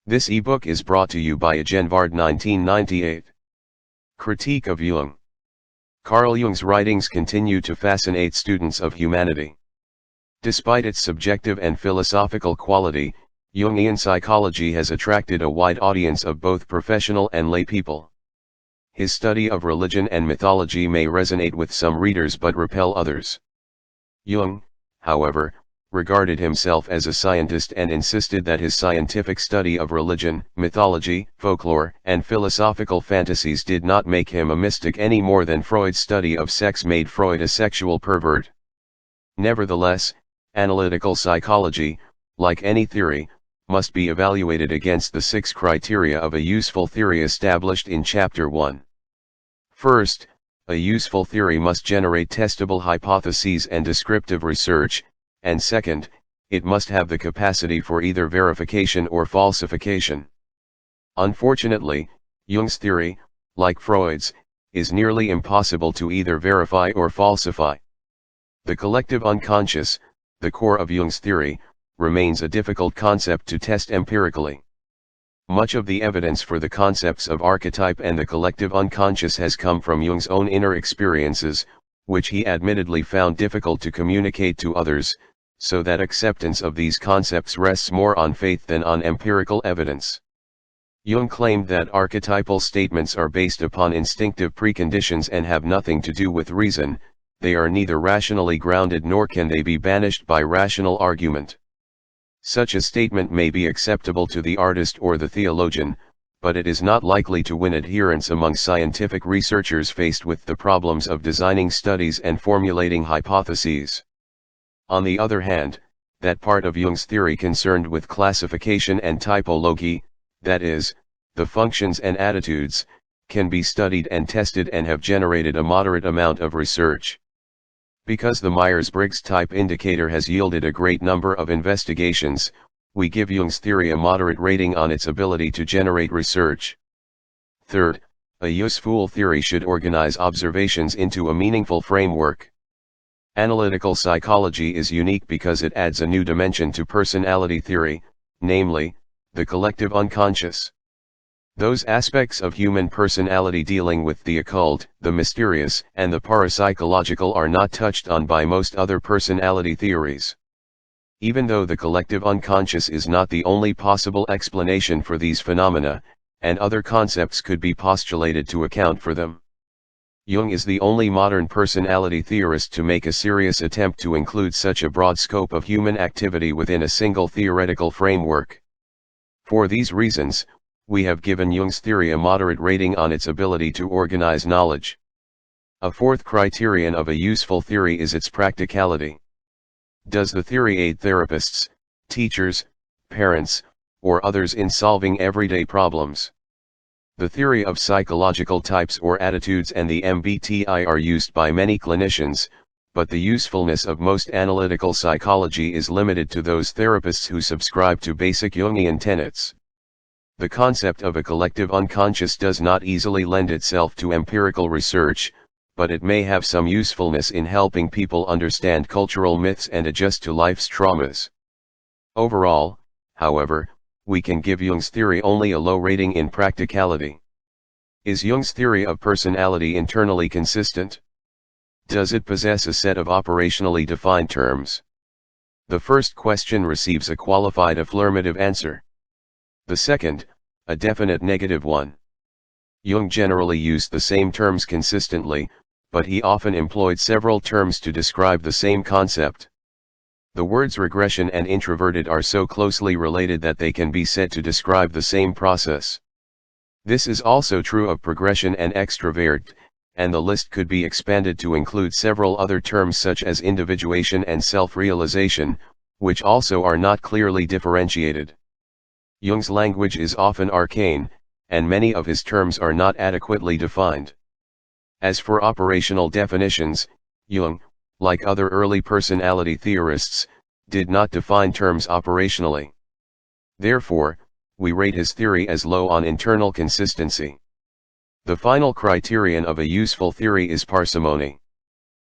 This ebook is brought to you by Agenvard 1998. Critique of Jung. Carl Jung's writings continue to fascinate students of humanity. Despite its subjective and philosophical quality, Jungian psychology has attracted a wide audience of both professional and lay people. His study of religion and mythology may resonate with some readers but repel others. Jung, however, regarded himself as a scientist and insisted that his scientific study of religion, mythology, folklore, and philosophical fantasies did not make him a mystic any more than Freud's study of sex made Freud a sexual pervert. Nevertheless, analytical psychology, like any theory, must be evaluated against the 6 criteria of a useful theory established in Chapter 1. First, a useful theory must generate testable hypotheses and descriptive research, and second, it must have the capacity for either verification or falsification. Unfortunately, Jung's theory, like Freud's, is nearly impossible to either verify or falsify. The collective unconscious, the core of Jung's theory, remains a difficult concept to test empirically. Much of the evidence for the concepts of archetype and the collective unconscious has come from Jung's own inner experiences, which he admittedly found difficult to communicate to others, so that acceptance of these concepts rests more on faith than on empirical evidence. Jung claimed that archetypal statements are based upon instinctive preconditions and have nothing to do with reason, they are neither rationally grounded nor can they be banished by rational argument. Such a statement may be acceptable to the artist or the theologian, but it is not likely to win adherence among scientific researchers faced with the problems of designing studies and formulating hypotheses. On the other hand, that part of Jung's theory concerned with classification and typology, that is, the functions and attitudes, can be studied and tested and have generated a moderate amount of research. Because the Myers-Briggs type indicator has yielded a great number of investigations, we give Jung's theory a moderate rating on its ability to generate research. Third, a useful theory should organize observations into a meaningful framework. Analytical psychology is unique because it adds a new dimension to personality theory, namely, the collective unconscious. Those aspects of human personality dealing with the occult, the mysterious, and the parapsychological are not touched on by most other personality theories. Even though the collective unconscious is not the only possible explanation for these phenomena, and other concepts could be postulated to account for them. Jung is the only modern personality theorist to make a serious attempt to include such a broad scope of human activity within a single theoretical framework. For these reasons, we have given Jung's theory a moderate rating on its ability to organize knowledge. A fourth criterion of a useful theory is its practicality. Does the theory aid therapists, teachers, parents, or others in solving everyday problems? The theory of psychological types or attitudes and the MBTI are used by many clinicians, but the usefulness of most analytical psychology is limited to those therapists who subscribe to basic Jungian tenets. The concept of a collective unconscious does not easily lend itself to empirical research, but it may have some usefulness in helping people understand cultural myths and adjust to life's traumas. Overall, however, we can give Jung's theory only a low rating in practicality. Is Jung's theory of personality internally consistent? Does it possess a set of operationally defined terms? The first question receives a qualified affirmative answer. The second, a definite negative one. Jung generally used the same terms consistently, but he often employed several terms to describe the same concept. The words regression and introverted are so closely related that they can be said to describe the same process. This is also true of progression and extrovert, and the list could be expanded to include several other terms such as individuation and self-realization, which also are not clearly differentiated. Jung's language is often arcane, and many of his terms are not adequately defined. As for operational definitions, Jung, like other early personality theorists, did not define terms operationally. Therefore, we rate his theory as low on internal consistency. The final criterion of a useful theory is parsimony.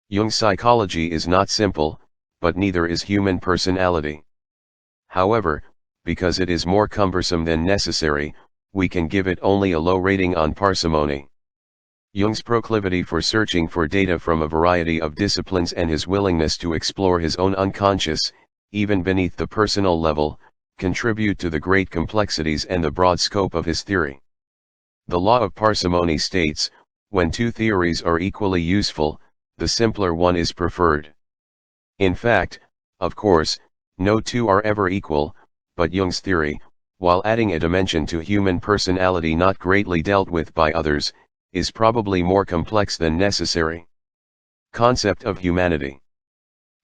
Jung's psychology is not simple, but neither is human personality. However, because it is more cumbersome than necessary, we can give it only a low rating on parsimony. Jung's proclivity for searching for data from a variety of disciplines and his willingness to explore his own unconscious, even beneath the personal level, contribute to the great complexities and the broad scope of his theory. The law of parsimony states, when two theories are equally useful, the simpler one is preferred. In fact, of course, no two are ever equal, but Jung's theory, while adding a dimension to human personality not greatly dealt with by others, is probably more complex than necessary. Concept of humanity.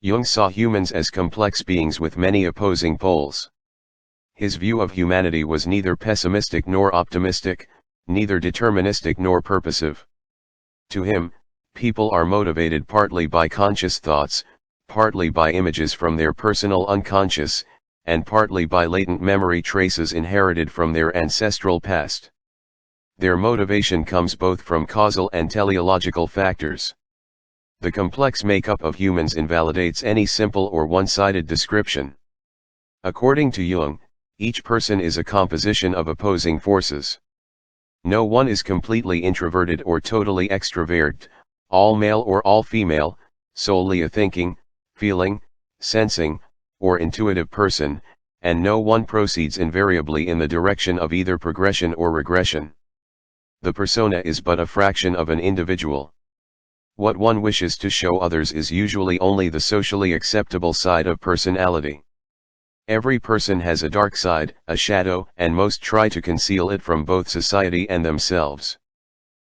Jung saw humans as complex beings with many opposing poles. His view of humanity was neither pessimistic nor optimistic, neither deterministic nor purposive. To him, people are motivated partly by conscious thoughts, partly by images from their personal unconscious, and partly by latent memory traces inherited from their ancestral past. Their motivation comes both from causal and teleological factors. The complex makeup of humans invalidates any simple or one-sided description. According to Jung, each person is a composition of opposing forces. No one is completely introverted or totally extrovert, all male or all female, solely a thinking, feeling, sensing, or intuitive person, and no one proceeds invariably in the direction of either progression or regression. The persona is but a fraction of an individual. What one wishes to show others is usually only the socially acceptable side of personality. Every person has a dark side, a shadow, and most try to conceal it from both society and themselves.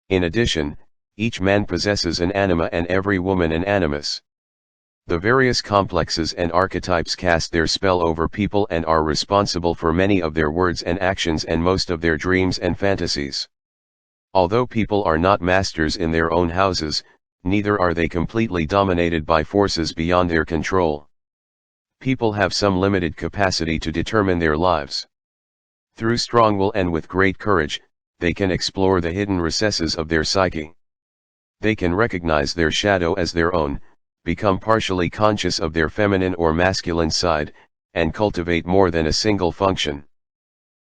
In addition, each man possesses an anima and every woman an animus. The various complexes and archetypes cast their spell over people and are responsible for many of their words and actions and most of their dreams and fantasies. Although people are not masters in their own houses, neither are they completely dominated by forces beyond their control. People have some limited capacity to determine their lives. Through strong will and with great courage, they can explore the hidden recesses of their psyche. They can recognize their shadow as their own, become partially conscious of their feminine or masculine side, and cultivate more than a single function.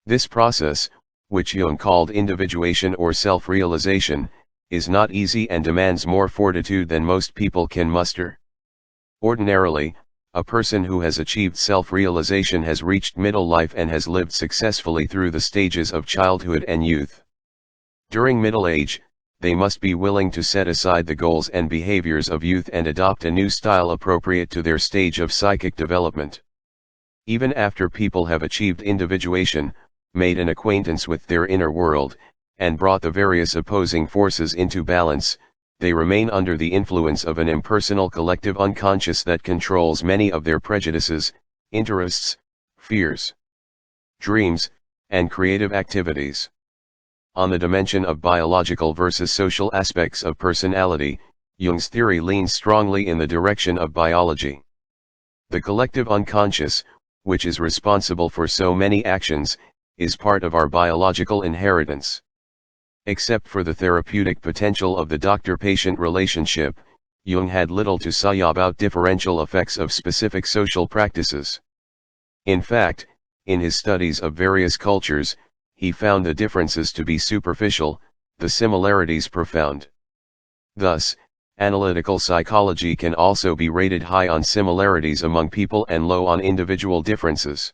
This process, which Jung called individuation or self-realization, is not easy and demands more fortitude than most people can muster. Ordinarily, a person who has achieved self-realization has reached middle life and has lived successfully through the stages of childhood and youth. During middle age, they must be willing to set aside the goals and behaviors of youth and adopt a new style appropriate to their stage of psychic development. Even after people have achieved individuation, made an acquaintance with their inner world, and brought the various opposing forces into balance, they remain under the influence of an impersonal collective unconscious that controls many of their prejudices, interests, fears, dreams, and creative activities. On the dimension of biological versus social aspects of personality, Jung's theory leans strongly in the direction of biology. The collective unconscious, which is responsible for so many actions, is part of our biological inheritance. Except for the therapeutic potential of the doctor-patient relationship, Jung had little to say about differential effects of specific social practices. In fact, in his studies of various cultures, he found the differences to be superficial, the similarities profound. Thus, analytical psychology can also be rated high on similarities among people and low on individual differences.